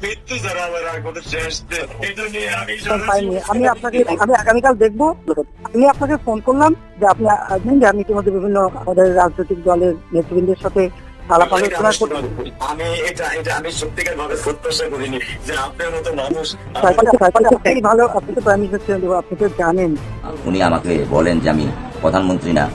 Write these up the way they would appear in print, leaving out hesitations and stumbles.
মৃত্যু ছাড়া আমার আর কোনো শেষ নেই। এটা নিয়ে আমি আগামীকাল দেখবো। আমি আপনাকে ফোন করলাম যে আপনি জানেন যে আমি ইতিমধ্যে বিভিন্ন আমাদের রাজনৈতিক দলের নেতৃবৃন্দের সাথে আলাপ আলোচনা করছি। আমি সত্যিকার ভাবে প্রত্যাশা করিনি যে আপনার মতো মানুষ। ভালো, আপনি তো প্রাইম মিনিস্টার ছিলেন, আপনি তো জানেন। উনি আমাকে বলেন যে আমি প্রধানমন্ত্রী না।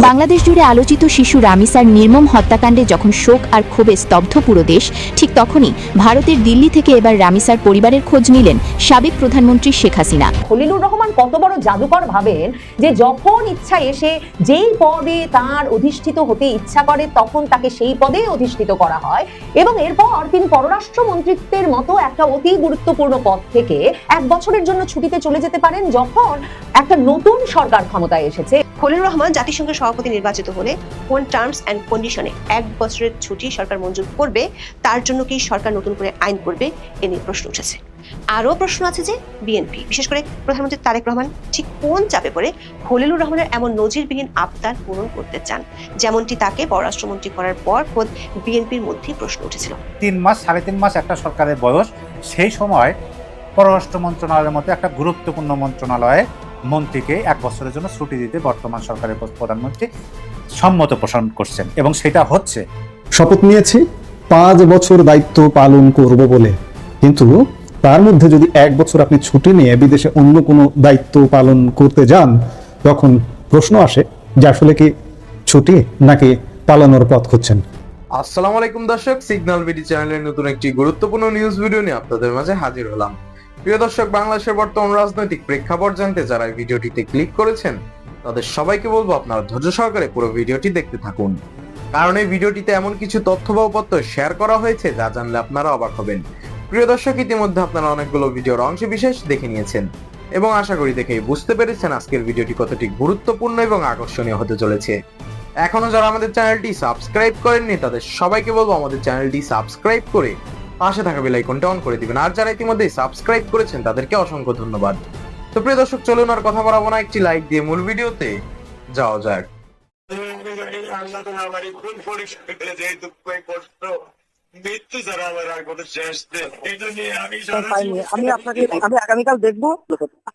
বাংলাদেশ জুড়ে আলোচিত শিশু রামিসার নির্মম হত্যাকাণ্ডে যখন শোক আর ক্ষোভে স্তব্ধ পুরো দেশ, ঠিক তখনই ভারতের দিল্লি থেকে এবার রামিসার পরিবারের খোঁজ নিলেন সাবেক প্রধানমন্ত্রী শেখ হাসিনা। খলিলুর রহমান কত বড় জাদুকর ভাবেন যে যখন ইচ্ছা এসে যেই পদে তার অধিষ্ঠিত হতে ইচ্ছা করে তখন তাকে সেই পদে অধিষ্ঠিত করা হয়, এবং এরপর তিনি পররাষ্ট্র মন্ত্রিত্বের মতো একটা অতি গুরুত্বপূর্ণ পদ থেকে 1 বছরের জন্য ছুটিতে চলে যেতে পারেন যখন একটা নতুন সরকার ক্ষমতায় এসেছে। খলিলুর রহমান জাতিসংঘের সভাপতি নির্বাচিত হলে কোন টার্মস অ্যান্ড কন্ডিশনে 1 বছরের ছুটি সরকার মঞ্জুর করবে, তার জন্য কি সরকার নতুন করে আইন করবে, এ নিয়ে প্রশ্ন উঠেছে। আরও প্রশ্ন আছে যে বিএনপি, বিশেষ করে প্রধানমন্ত্রী তারেক রহমান ঠিক কোন চাপে পড়ে খলিলুর রহমানের এমন নজিরবিহীন আবদার পূরণ করতে চান, যেমনটি তাকে পররাষ্ট্রমন্ত্রী করার পর খোদ বিএনপির মধ্যেই প্রশ্ন উঠেছিল। 3 মাস 3.5 মাস একটা সরকারের বয়স, সেই সময় পররাষ্ট্র মন্ত্রণালয়ের মতো একটা গুরুত্বপূর্ণ মন্ত্রণালয়ে মন্ত্রীকে 1 বছরের জন্য ছুটি দিতে বর্তমান সরকারের প্রধানমন্ত্রী সম্মত পোষণ করছেন, এবং সেটা হচ্ছে। শপথ নিয়েছি 5 বছর দায়িত্ব পালন করব বলে, কিন্তু তার মধ্যে যদি 1 বছর আপনি ছুটি নিয়ে বিদেশে অন্য কোনো দায়িত্ব পালন করতে যান, তখন প্রশ্ন আসে যে আসলে কি ছুটি নাকি পালানোর পথ খুঁজছেন। আসসালামু আলাইকুম দর্শক, সিগন্যাল বিডি চ্যানেলের নতুন একটি গুরুত্বপূর্ণ নিউজ ভিডিও নিয়ে আপনাদের মাঝে হাজির হলাম। প্রিয় দর্শক, বাংলাদেশের বর্তমান রাজনৈতিক প্রেক্ষাপট জানতে যারা এই ভিডিওটিতে ক্লিক করেছেন তাদের সবাইকে বলবো আপনারা ধৈর্য সহকারে পুরো ভিডিওটি দেখতে থাকুন, কারণ এই ভিডিওটিতে এমন কিছু তথ্য বা উপাত্ত শেয়ার করা হয়েছে যা জানলে আপনারা অবাক হবেন। প্রিয় দর্শক, ইতিমধ্যে আপনারা অনেকগুলো ভিডিওর অংশ বিশেষ দেখে নিয়েছেন এবং আশা করি দেখেই বুঝতে পেরেছেন আজকের ভিডিওটি কতটি গুরুত্বপূর্ণ এবং আকর্ষণীয় হতে চলেছে। এখনো যারা আমাদের চ্যানেলটি সাবস্ক্রাইব করেননি তাদের সবাইকে বলবো আমাদের চ্যানেলটি সাবস্ক্রাইব করে পাশে থাকা বেল আইকনটা অন করে দিবেন, আর যারা ইতিমধ্যে সাবস্ক্রাইব করেছেন তাদেরকে অসংখ্য ধন্যবাদ। তো প্রিয় দর্শক, চলুন আর কথা বলবো না, একটি লাইক দিয়ে মূল ভিডিওতে যাওয়া যাক। আল্লাহ তো আমার কোন পরিষ্কার করে যে দুঃখ কষ্ট মৃত্যু ছাড়া আমার আর কোনো শেষ নেই। এটা নিয়ে আমি আগামীকাল দেখবো।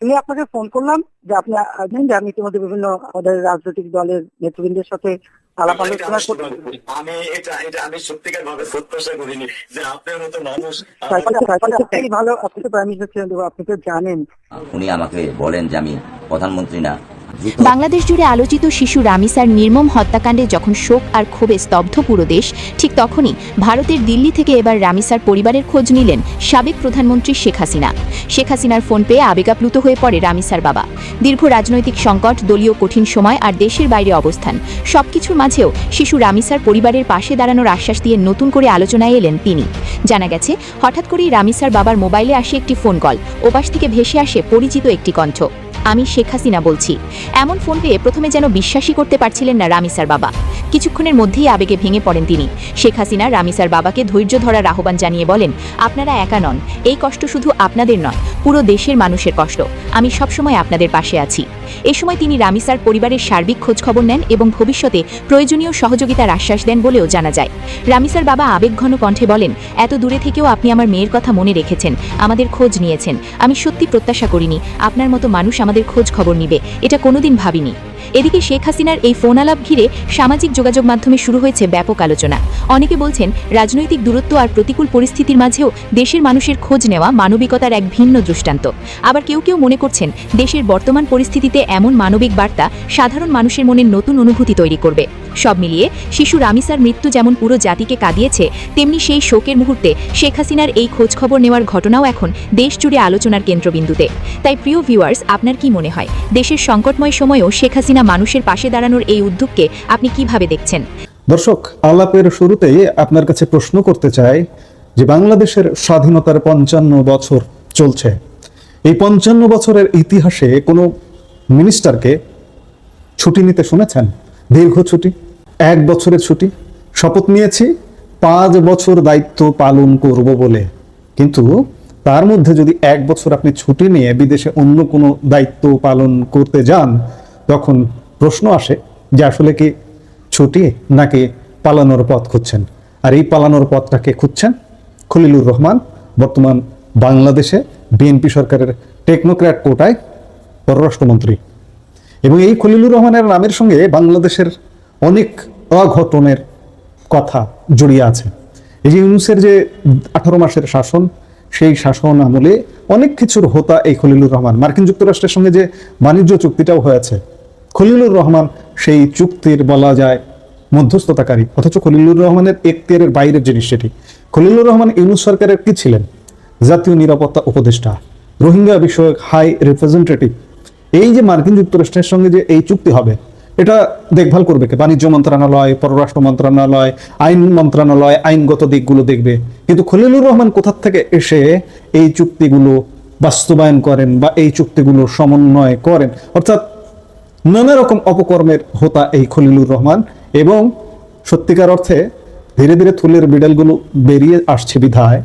আমি আপনাকে ফোন করলাম যে আপনি জানেন যে আমি ইতিমধ্যে বিভিন্ন আমাদের রাজনৈতিক দলের নেতৃবৃন্দের সাথে আলাপ আলোচনা করছি। আমি সত্যিকার ভাবে প্রত্যাশা করিনি যে আপনার মতো মানুষ। ভালো, আপনি তো প্রাইম মিনিস্টার ছিলেন, আপনি তো জানেন। উনি আমাকে বলেন যে আমি প্রধানমন্ত্রী না। বাংলাদেশ জুড়ে আলোচিত শিশু রামিসার নির্মম হত্যাকাণ্ডে যখন শোক আর ক্ষোভে স্তব্ধ পুরো দেশ, ঠিক তখনই ভারতের দিল্লি থেকে এবার রামিসার পরিবারের খোঁজ নিলেন সাবেক প্রধানমন্ত্রী শেখ হাসিনা। শেখ হাসিনার ফোন পেয়ে আবেগাপ্লুত হয়ে পড়ে রামিসার বাবা। দীর্ঘ রাজনৈতিক সংকট, দলীয় কঠিন সময় আর দেশের বাইরে অবস্থান, সবকিছুর মাঝেও শিশু রামিসার পরিবারের পাশে দাঁড়ানোর আশ্বাস দিয়ে নতুন করে আলোচনায় এলেন তিনি। জানা গেছে, হঠাৎ করেই রামিসার বাবার মোবাইলে আসে একটি ফোন কল। ওপাশ থেকে ভেসে আসে পরিচিত একটি কণ্ঠ। আমি শেখ হাসিনা বলছি। এমন ফোন পেয়ে প্রথমে যেন বিশ্বাসই করতে পারছিলেন না রামিসার বাবা। কিছুক্ষণের মধ্যেই আবেগে ভেঙে পড়েন তিনি। শেখ হাসিনা রামিসার বাবাকে ধৈর্য ধরার আহ্বান জানিয়ে বলেন, আপনারা একা নন, এই কষ্ট শুধু আপনাদের নয়, পুরো দেশের মানুষের কষ্ট। আমি সবসময় আপনাদের পাশে আছি। এ সময় তিনি রামিসার পরিবারের সার্বিক খোঁজখবর নেন এবং ভবিষ্যতে প্রয়োজনীয় সহযোগিতার আশ্বাস দেন বলেও জানা যায়। রামিসার বাবা আবেগঘন কণ্ঠে বলেন, এত দূরে থেকেও আপনি আমার মেয়ের কথা মনে রেখেছেন, আমাদের খোঁজ নিয়েছেন। আমি সত্যি প্রত্যাশা করিনি আপনার মতো মানুষ আমাদের খোঁজ খবর নিবে, এটা কোনোদিন ভাবিনি। এদিকে শেখ হাসিনার এই ফোন আলাপ ঘিরে সামাজিক যোগাযোগ মাধ্যমে শুরু হয়েছে ব্যাপক আলোচনা। অনেকে বলছেন, রাজনৈতিক দূরত্ব আর প্রতিকূল পরিস্থিতির মাঝেও দেশের মানুষের খোঁজ নেওয়া মানবিকতার এক ভিন্ন দৃষ্টান্ত। আবার কেউ কেউ মনে করছেন, দেশের বর্তমান পরিস্থিতিতে এমন মানবিক বার্তা সাধারণ মানুষের মনে নতুন অনুভূতি তৈরি করবে। সব মিলিয়ে শিশু রামিসার মৃত্যু যেমন পুরো জাতিকে কাঁদিয়েছে, তেমনি সেই শোকের মুহূর্তে শেখ হাসিনার এই খোঁজখবর নেওয়ার ঘটনাও এখন দেশ জুড়ে আলোচনার কেন্দ্রবিন্দুতে। তাই প্রিয় ভিউয়ার্স, আপনার কি মনে হয়, দেশের সংকটময় সময়েও শেখ হাসিনা মানুষের পাশে দাঁড়ানোর এই উদ্যোগকে আপনি কিভাবে দেখছেন? দর্শক, আলাপের শুরুতেই আপনার কাছে প্রশ্ন করতে চাই যে বাংলাদেশের স্বাধীনতার 55 বছর চলছে। এই 55 বছরের ইতিহাসে কোনো মিনিস্টারকে ছুটি নিতে শুনেছেন? দীর্ঘ ছুটি, 1 বছরের ছুটি। শপথ নিয়েছি 5 বছর দায়িত্ব পালন করব বলে, কিন্তু তার মধ্যে যদি 1 বছর আপনি ছুটি নিয়ে বিদেশে অন্য কোনো দায়িত্ব পালন করতে যান, তখন প্রশ্ন আসে যে আসলে কি ছুটি নাকি পালানোর পথ খুঁজছেন। আর এই পালানোর পথটাকে খুঁজছেন খলিলুর রহমান বর্তমান বাংলাদেশে বিএনপি সরকারের টেকনোক্র্যাট কোটায় পররাষ্ট্রমন্ত্রী। এবং এই খলিলুর রহমানের নামের সঙ্গে বাংলাদেশের অনেক অঘটনের কথা জড়িয়ে আছে। এই যে ইউনূসের যে 18 মাসের শাসন, সেই শাসন আমলে অনেক কিছুর হোতা এই খলিলুর রহমান। মার্কিন যুক্তরাষ্ট্রের সঙ্গে যে বাণিজ্য চুক্তিটাও হয়েছে, খলিলুর রহমান সেই চুক্তির বলা যায় মধ্যস্থতাকারী, অথচ খলিলুর রহমানের এখতিয়ারের বাইরের জিনিস সেটি। খলিলুর রহমান ইউনূস সরকারের কি ছিলেন? জাতীয় নিরাপত্তা উপদেষ্টা, রোহিঙ্গা বিষয়ক হাই রিপ্রেজেন্টেটিভ। এই যে মার্কিন যুক্তরাষ্ট্রের সঙ্গে যে এই চুক্তি হবে, এটা দেখভাল করবে কে? বাণিজ্য মন্ত্রণালয়, পররাষ্ট্র মন্ত্রণালয়, আইন মন্ত্রণালয় আইনগত দিকগুলো দেখবে। কিন্তু খলিলুর রহমান কোথা থেকে এসে এই চুক্তিগুলো বাস্তবায়ন করেন বা এই চুক্তিগুলো সমন্বয় করেন? অর্থাৎ নানা রকম অপকর্মের হোতা এই খলিলুর রহমান। এবং সত্যিকার অর্থে ধীরে ধীরে থুলের বিড়ালগুলো বেরিয়ে আসছে বিধায়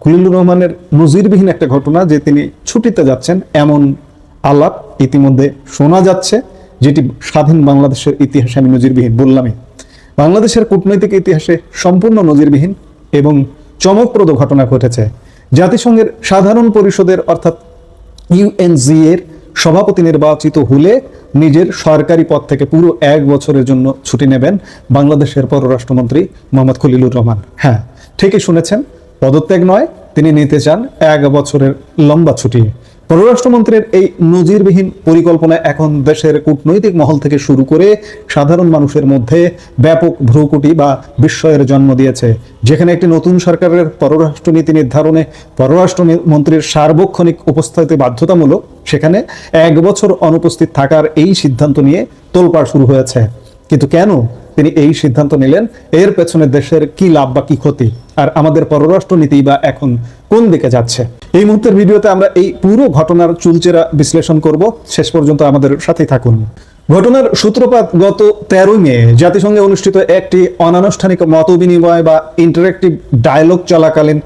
খলিলুর রহমানের নজিরবিহীন একটা ঘটনা যে তিনি ছুটিতে যাচ্ছেন, এমন আলাপ ইতিমধ্যে শোনা যাচ্ছে, যেটি স্বাধীন বাংলাদেশের ইতিহাসে আমি নজিরবিহীন বললামই। বাংলাদেশের কূটনৈতিক ইতিহাসে সম্পূর্ণ নজিরবিহীন এবং চমকপ্রদ ঘটনা ঘটেছে। জাতিসংঘের সাধারণ পরিষদের অর্থাৎ ইউএনজি এর সভাপতি নির্বাচিত হলে নিজের সরকারি পদ থেকে পুরো 1 বছরের জন্য ছুটি নেবেন বাংলাদেশের পররাষ্ট্রমন্ত্রী মোহাম্মদ খলিলুর রহমান। হ্যাঁ, ঠিকই শুনেছেন, পদত্যাগ নয়, তিনি নিতে চান 1 বছরের লম্বা ছুটি। পররাষ্ট্রমন্ত্রীর এই নজিরবিহীন পরিকল্পনা এখন দেশের কূটনৈতিক মহল থেকে শুরু করে সাধারণ মানুষের মধ্যে ব্যাপক ভ্রুকুটি বা বিস্ময়ের জন্ম দিয়েছে। যেখানে একটি নতুন সরকারের পররাষ্ট্রনীতি নির্ধারণে পররাষ্ট্রমন্ত্রীর সার্বক্ষণিক উপস্থিতি বাধ্যতামূলক, সেখানে 1 বছর অনুপস্থিত থাকার এই সিদ্ধান্ত নিয়ে তোলপাড় শুরু হয়েছে। কিন্তু কেন তিনি এই সিদ্ধান্ত নিলেন? এর পেছনে দেশের কি লাভ বা কি ক্ষতি, আর আমাদের পররাষ্ট্রনীতি বা এখন কোন দিকে যাচ্ছে? এই মুহূর্তের ভিডিওতে আমরা এই পুরো ঘটনার চুলচেরা বিশ্লেষণ করব। শেষ পর্যন্ত আমাদের সাথেই থাকুন। ঘটনার সূত্রপাত গত 13 মে জাতিসংঘে অনুষ্ঠিত একটি অনানুষ্ঠানিক মতবিনিময় বা ইন্টারেক্টিভ ডায়ালগ চলাকালীন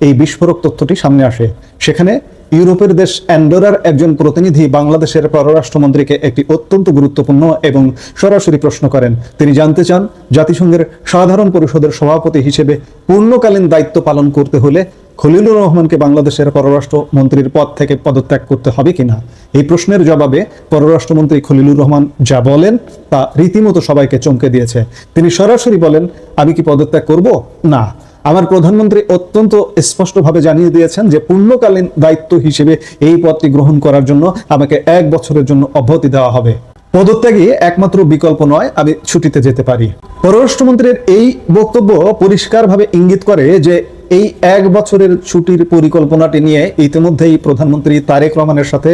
এই বিস্ফোরক তথ্যটি সামনে আসে। সেখানে ইউরোপের দেশ অ্যান্ডোরার একজন প্রতিনিধি বাংলাদেশের পররাষ্ট্রমন্ত্রীকে একটি অত্যন্ত গুরুত্বপূর্ণ এবং সরাসরি প্রশ্ন করেন। তিনি জানতে চান, জাতিসংঘের সাধারণ পরিষদের সভাপতি হিসেবে পূর্ণকালীন দায়িত্ব পালন করতে হলে খলিলুর রহমানকে বাংলাদেশের পররাষ্ট্রমন্ত্রীর পদ থেকে পদত্যাগ করতে হবে কিনা। এই প্রশ্নের জবাবে পররাষ্ট্রমন্ত্রী খলিলুর রহমান যা বলেন তা রীতিমতো সবাইকে চমকে দিয়েছে। তিনি সরাসরি বলেন, আমি কি পদত্যাগ করব? না, আমার প্রধানমন্ত্রী অত্যন্ত স্পষ্টভাবে জানিয়ে দিয়েছেন যে পূর্ণকালীন দায়িত্ব হিসেবে এই পদটি গ্রহণ করার জন্য আমাকে 1 বছরের জন্য অব্যাহতি দেওয়া হবে। পদত্যাগই একমাত্র বিকল্প নয়, আমি ছুটিতে যেতে পারি। পররাষ্ট্রমন্ত্রীর এই বক্তব্য পরিষ্কারভাবে ইঙ্গিত করে যে এই 1 বছরের ছুটির পরিকল্পনাটি নিয়ে ইতিমধ্যেই প্রধানমন্ত্রী তারেক রহমানের সাথে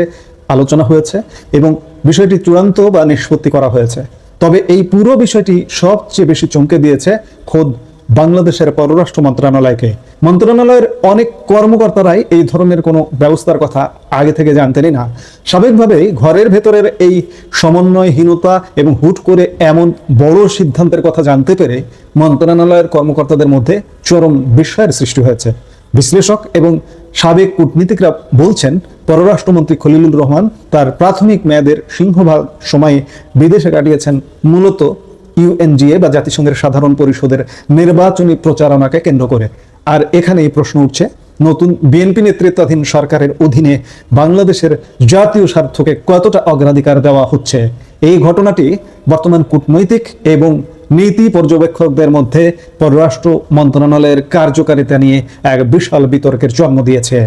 আলোচনা হয়েছে এবং বিষয়টি চূড়ান্ত বা নিষ্পত্তি করা হয়েছে। তবে এই পুরো বিষয়টি সবচেয়ে বেশি চমকে দিয়েছে খোদ বাংলাদেশের পররাষ্ট্র মন্ত্রণালয়কে। মন্ত্রণালয়ের অনেক কর্মকর্তারাই এই ধরনের কোনো ব্যবস্থার কথা আগে থেকে জানতেনই না। স্বাভাবিকভাবেই ঘরের ভেতরের এই সমন্বয়হীনতা এবং হুট করে এমন বড় সিদ্ধান্তের কথা জানতে পেরে মন্ত্রণালয়ের কর্মকর্তাদের মধ্যে চরম বিস্ময়ের সৃষ্টি হয়েছে। বিশ্লেষক এবং সাবেক কূটনীতিকরা বলছেন, পররাষ্ট্রমন্ত্রী খলিলুর রহমান তার প্রাথমিক মেয়াদের সিংহভাগ সময় বিদেশে কাটিয়েছেন মূলত ইউএনজিএ বা জাতিসংঘের সাধারণ পরিষদের নির্বাচনী প্রচারণাকে কেন্দ্র করে। আর এখানে এই প্রশ্ন উঠছে, নতুন বিএনপি নেতৃত্বাধীন সরকারের অধীনে বাংলাদেশের জাতীয় স্বার্থকে কতটা অগ্রাধিকার দেওয়া হচ্ছে? এই ঘটনাটি বর্তমান কূটনৈতিক এবং নীতি পর্যবেক্ষকদের মধ্যে পররাষ্ট্র মন্ত্রণালয়ের কার্যকারিতা নিয়ে এক বিশাল বিতর্কের জন্ম দিয়েছে।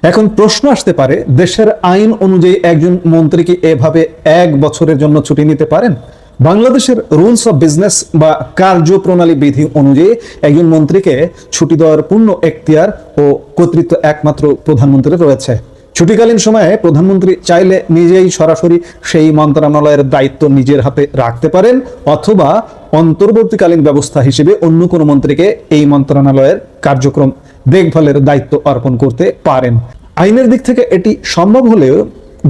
এখন প্রশ্ন আসতে পারে, দেশের আইন অনুযায়ী একজন মন্ত্রী কি এভাবে 1 বছরের জন্য ছুটি নিতে পারেন? বাংলাদেশের রুলস অফ বিজনেস বা কার্যপ্রণালী বিধি অনুযায়ী একজন মন্ত্রীকে ছুটি দেওয়ার পূর্ণ এখতিয়ার ও কর্তৃত্ব একমাত্র প্রধানমন্ত্রীর রয়েছে। ছুটিকালীন সময়ে প্রধানমন্ত্রী চাইলে নিজেই সরাসরি সেই মন্ত্রণালয়ের দায়িত্ব নিজের হাতে রাখতে পারেন, অথবা অন্তর্বর্তীকালীন ব্যবস্থা হিসেবে অন্য কোনো মন্ত্রীকে এই মন্ত্রণালয়ের কার্যক্রম দেখভালের দায়িত্ব অর্পণ করতে পারেন। আইনের দিক থেকে এটি সম্ভব হলেও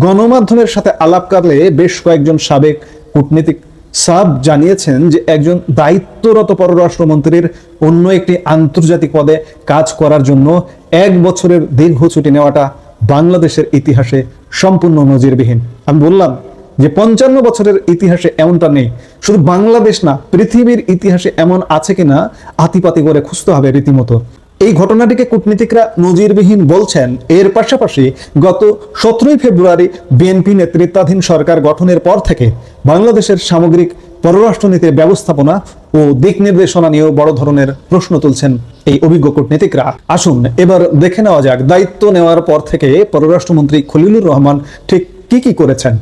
গণমাধ্যমের সাথে আলাপকালে বেশ কয়েকজন সাবেক কূটনীতিক জানিয়েছেন যে একজন দায়িত্বরত পররাষ্ট্রমন্ত্রীর অন্য একটি আন্তর্জাতিক পদে কাজ করার জন্য 1 বছরের দীর্ঘ ছুটি নেওয়াটা বাংলাদেশের ইতিহাসে সম্পূর্ণ নজিরবিহীন। আমি বললাম যে 55 বছরের ইতিহাসে এমনটা নেই। শুধু বাংলাদেশ না, পৃথিবীর ইতিহাসে এমন আছে কিনা আতিপাতি করে খুঁজতে হবে রীতিমতো। এই ঘটনাটিকে কূটনীতিকরা নজিরবিহীন বলছেন। এর পাশাপাশি গত 17 ফেব্রুয়ারি বিএনপি নেতৃত্বাধীন সরকার গঠনের পর থেকে বাংলাদেশের সামগ্রিক পররাষ্ট্রনীতির ব্যবস্থাপনা ও দিক নির্দেশনা নিয়েও বড় ধরনের প্রশ্ন তুলছেন এই অভিজ্ঞ কূটনীতিকরা। আসুন এবার দেখে নেওয়া যাক দায়িত্ব নেওয়ার পর থেকে পররাষ্ট্রমন্ত্রী খলিলুর রহমান ঠিক কি করেছেন।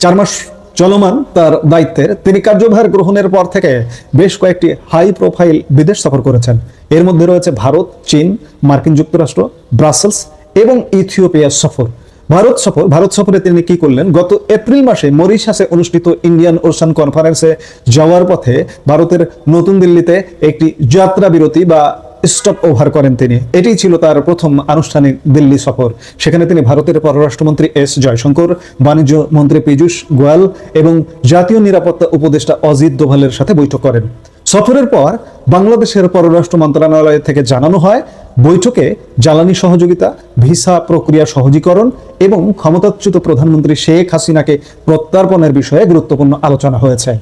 4 মাস চলমান তার দায়িত্বের তিনি কার্যভার গ্রহণের পর থেকে বেশ কয়েকটি হাই প্রোফাইল বিদেশ সফর করেছেন। এর মধ্যে রয়েছে ভারত, চীন, মার্কিন যুক্তরাষ্ট্র, ব্রাসেলস এবং ইথিওপিয়া সফর। ভারত সফরে তিনি কি করলেন? গত এপ্রিল মাসে মরিশাসে অনুষ্ঠিত ইন্ডিয়ান ওশান কনফারেন্সে যাওয়ার পথে ভারতের নতুন দিল্লিতে একটি যাত্রা বিরতি বা স্টপ ওভার করেন তিনি। এটাই ছিল তার প্রথম আনুষ্ঠানিক দিল্লি সফর। সেখানে তিনি ভারতের পররাষ্ট্রমন্ত্রী এস জয়শঙ্কর, বাণিজ্য মন্ত্রী পীযূষ গোয়াল এবং জাতীয় নিরাপত্তা উপদেষ্টা অজিত দোভালের সাথে বৈঠক করেন। সফরের পর বাংলাদেশের পররাষ্ট্র মন্ত্রণালয় থেকে জানানো হয়, বৈঠকে জ্বালানি সহযোগিতা, ভিসা প্রক্রিয়া সহজীকরণ এবং ক্ষমতাচ্যুত প্রধানমন্ত্রী শেখ হাসিনাকে প্রত্যার্পণের বিষয়ে গুরুত্বপূর্ণ আলোচনা হয়েছে।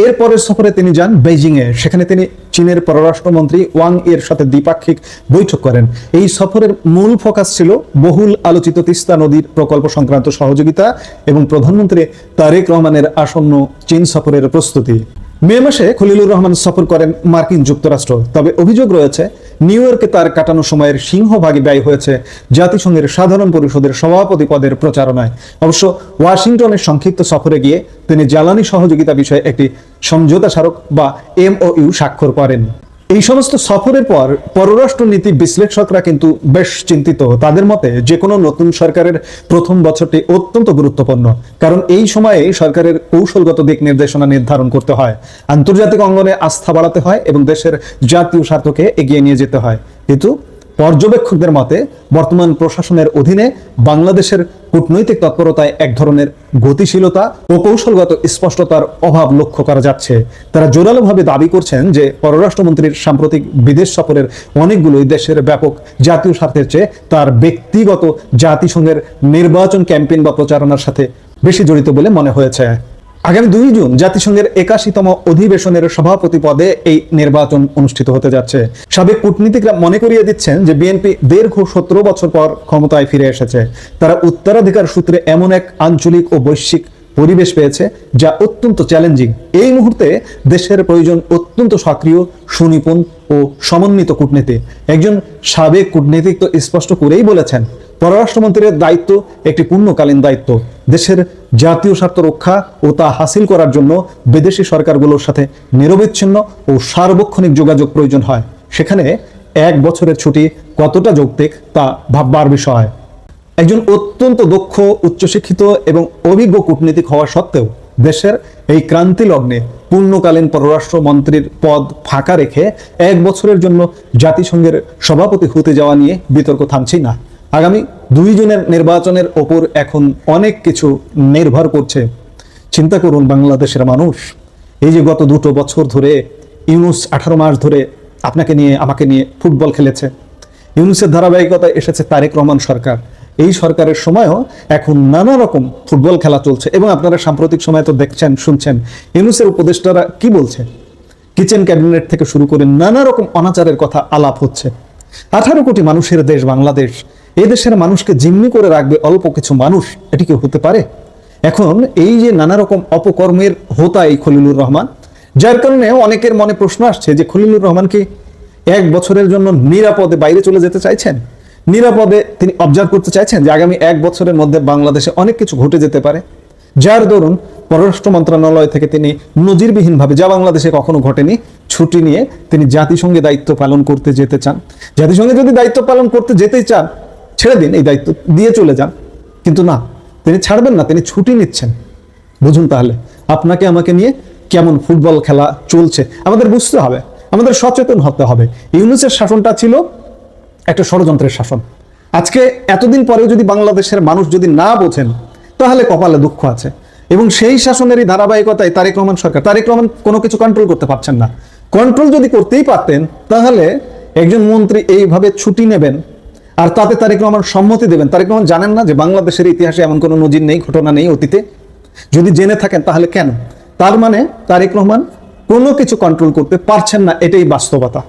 এরপরের সফরে তিনি যান বেইজিং এ। সেখানে তিনি চীনের পররাষ্ট্রমন্ত্রী ওয়াং এর সাথে দ্বিপাক্ষিক বৈঠক করেন। এই সফরের মূল ফোকাস ছিল বহুল আলোচিত তিস্তা নদীর প্রকল্প সংক্রান্ত সহযোগিতা এবং প্রধানমন্ত্রী তারেক রহমানের আসন্ন চীন সফরের প্রস্তুতি। মে মাসে খলিলুর রহমান সফর করেন মার্কিন যুক্তরাষ্ট্র। তবে অভিযোগ রয়েছে নিউ ইয়র্কে তার কাটানো সময়ের সিংহভাগই ব্যয় হয়েছে জাতিসংঘের সাধারণ পরিষদের সভাপতি পদের প্রচারণায়। অবশ্য ওয়াশিংটনের সংক্ষিপ্ত সফরে গিয়ে তিনি জ্বালানি সহযোগিতা বিষয়ে একটি সমঝোতা স্মারক বা MOU স্বাক্ষর করেন। এই সমস্ত সফরের পর পররাষ্ট্রনীতি বিশ্লেষকরা কিন্তু বেশ চিন্তিত। তাদের মতে যে কোনো নতুন সরকারের প্রথম বছরটি অত্যন্ত গুরুত্বপূর্ণ, কারণ এই সময়ে সরকারের কৌশলগত দিক নির্দেশনা নির্ধারণ করতে হয়, আন্তর্জাতিক অঙ্গনে আস্থা বাড়াতে হয় এবং দেশের জাতীয় স্বার্থকে এগিয়ে নিয়ে যেতে হয়। কিন্তু পর্যবেক্ষকদের মতে বর্তমান প্রশাসনের অধীনে বাংলাদেশের কূটনৈতিক তৎপরতায় এক ধরনের গতিশীলতা ও কৌশলগত স্পষ্টতার অভাব লক্ষ্য করা যাচ্ছে। তারা জোরালোভাবে দাবি করছেন যে পররাষ্ট্রমন্ত্রীর সাম্প্রতিক বিদেশ সফরের অনেকগুলোই দেশের ব্যাপক জাতীয় স্বার্থের চেয়ে তার ব্যক্তিগত জাতিসংঘের নির্বাচন ক্যাম্পেইন বা প্রচারণার সাথে বেশি জড়িত বলে মনে হয়েছে। আগামী 2 জুন জাতিসংঘের 81তম অধিবেশনের সভাপতি পদে এই নির্বাচন অনুষ্ঠিত হতে যাচ্ছে। সাবেক কূটনীতিকরা মনে করিয়ে দিচ্ছেন যে বিএনপি দীর্ঘ 17 বছর পর ক্ষমতায় ফিরে এসেছে। তারা উত্তরাধিকার সূত্রে এমন এক আঞ্চলিক ও বৈশ্বিক পরিবেশ পেয়েছে যা অত্যন্ত চ্যালেঞ্জিং। এই মুহূর্তে দেশের প্রয়োজন অত্যন্ত সক্রিয়, সুনিপুণ ও সমন্বিত কূটনীতি। একজন সাবেক কূটনীতিক তো স্পষ্ট করেই বলেছেন, পররাষ্ট্রমন্ত্রীর দায়িত্ব একটি পূর্ণকালীন দায়িত্ব। দেশের জাতীয় স্বার্থ রক্ষা ও তা হাসিল করার জন্য বিদেশি সরকারগুলোর সাথে নিরবিচ্ছিন্ন ও সার্বক্ষণিক যোগাযোগ প্রয়োজন হয়। সেখানে 1 বছরের ছুটি কতটা যৌক্তিক তা ভাববার বিষয়। একজন অত্যন্ত দক্ষ, উচ্চশিক্ষিত এবং অভিজ্ঞ কূটনীতিক হওয়া সত্ত্বেও দেশের এই ক্রান্তি লগ্নে পূর্ণকালীন পররাষ্ট্রমন্ত্রীর পদ ফাঁকা রেখে 1 বছরের জন্য জাতিসংঘের সভাপতি হতে যাওয়া নিয়ে বিতর্ক থামছেই না। আগামী 2 জুনের নির্বাচনের ওপর এখন অনেক কিছু নির্ভর করছে। চিন্তা করুন বাংলাদেশের মানুষ, এই যে গত 2 বছর ধরে ইউনূস 18 মাস ধরে আপনাকে নিয়ে আমাকে নিয়ে ফুটবল খেলেছে। ইউনূসের ধারাবাহিকতায় এসেছে তারেক রহমান সরকার। এই সরকারের সময়ও এখন নানা রকম ফুটবল খেলা চলছে এবং আপনারা সাম্প্রতিক সময় তো দেখছেন, শুনছেন ইউনূসের উপদেষ্টারা কি বলছে। কিচেন ক্যাবিনেট থেকে শুরু করে নানা রকম অনাচারের কথা আলাপ হচ্ছে। 18 কোটি মানুষের দেশ বাংলাদেশ, এই দেশের মানুষকে জিম্মি করে রাখবে অল্প কিছু মানুষ, এটি কি হতে পারে? এখন এই যে নানা রকম অপকর্মের হোতা এই খলিলুর রহমান, যার কারণে অনেকের মনে প্রশ্ন আসছে যে খলিলুর রহমান কি 1 বছরের জন্য নিরাপদে বাইরে চলে যেতে চাইছেন? নিরাপদে তিনি অবজার্ভ করতে চাইছেন যে আগামী 1 বছরের মধ্যে বাংলাদেশে অনেক কিছু ঘটে যেতে পারে, যার দরুন পররাষ্ট্র মন্ত্রণালয় থেকে তিনি নজিরবিহীনভাবে, যা বাংলাদেশে কখনো ঘটেনি, ছুটি নিয়ে তিনি জাতিসংঘে দায়িত্ব পালন করতে যেতে চান। জাতিসংঘে যদি দায়িত্ব পালন করতে যেতেই চান, ছেড়ে দিন, এই দায়িত্ব দিয়ে চলে যান। কিন্তু না, তিনি ছাড়বেন না, তিনি ছুটি নিচ্ছেন। বুঝুন তাহলে আপনাকে আমাকে নিয়ে কেমন ফুটবল খেলা চলছে। আমাদের বুঝতে হবে, আমাদের সচেতন হতে হবে। ইউনূসের শাসনটা ছিল একটা ষড়যন্ত্রের শাসন। আজকে এতদিন পরেও যদি বাংলাদেশের মানুষ যদি না বোঝেন, তাহলে কপালে দুঃখ আছে। এবং সেই শাসনেরই ধারাবাহিকতায় তারেক রহমান সরকার, তারেক রহমান কোনো কিছু কন্ট্রোল করতে পারছেন না। কন্ট্রোল যদি করতেই পারতেন, তাহলে একজন মন্ত্রী এইভাবে ছুটি নেবেন আর তাতে তারেক রহমান সম্মতি দেবেন। তারেক রহমান জানেন না যে বাংলাদেশের ইতিহাসে এমন কোনো নজির নেই, ঘটনা নেই অতীতে? যদি জেনে থাকেন তাহলে কেন? তার মানে তারেক রহমান কোনো কিছু কন্ট্রোল করতে পারছেন না, এটাই বাস্তবতা।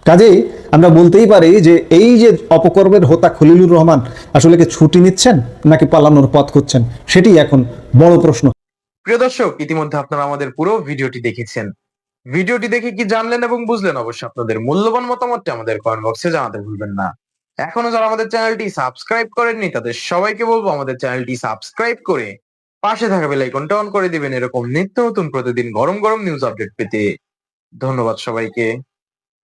কাজেই আমরা বলতেই পারি যে এই যে অপকর্মের হোতা খলিলুর রহমান আসলে কি ছুটি নিচ্ছেন নাকি পালানোর পথ খুঁজছেন, সেটি এখন বড় প্রশ্ন। প্রিয় দর্শক, ইতিমধ্যে আপনারা আমাদের পুরো ভিডিওটি দেখেছেন। ভিডিওটি দেখে কি জানলেন এবং বুঝলেন, অবশ্যই আপনাদের মূল্যবান মতামতটি আমাদের কমেন্ট বক্সে জানাতে ভুলবেন না। এখনো যারা আমাদের চ্যানেলটি সাবস্ক্রাইব করেননি তাদের সবাইকে বলবো আমাদের চ্যানেলটি সাবস্ক্রাইব করে পাশে থাকা বেল আইকনটা অন করে দিবেন এরকম নিত্য নতুন প্রতিদিন গরম গরম নিউজ আপডেট পেতে। ধন্যবাদ সবাইকে।